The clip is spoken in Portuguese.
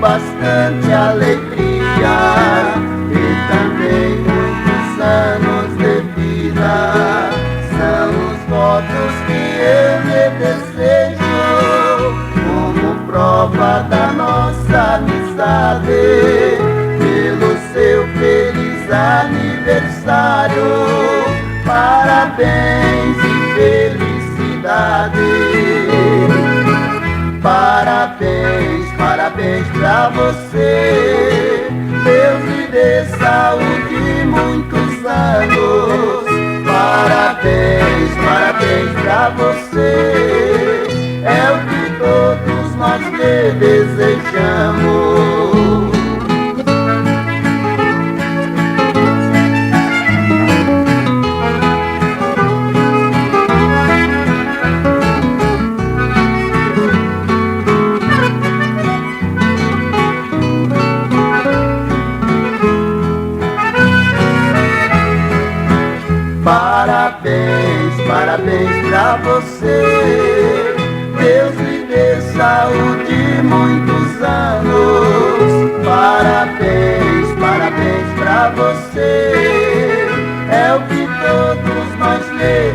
bastante alegria e também muitos anos de vida. São os votos que eu lhe desejo como prova da nossa amizade, pelo seu feliz aniversário. Parabéns e felicidade. Parabéns, parabéns pra você. Deus lhe dê saúde e muitos anos. Parabéns, parabéns pra você. É o que todos nós lhe desejamos. Parabéns, parabéns pra você. Deus lhe dê saúde e muitos anos. Parabéns, parabéns pra você. É o que todos nós lhe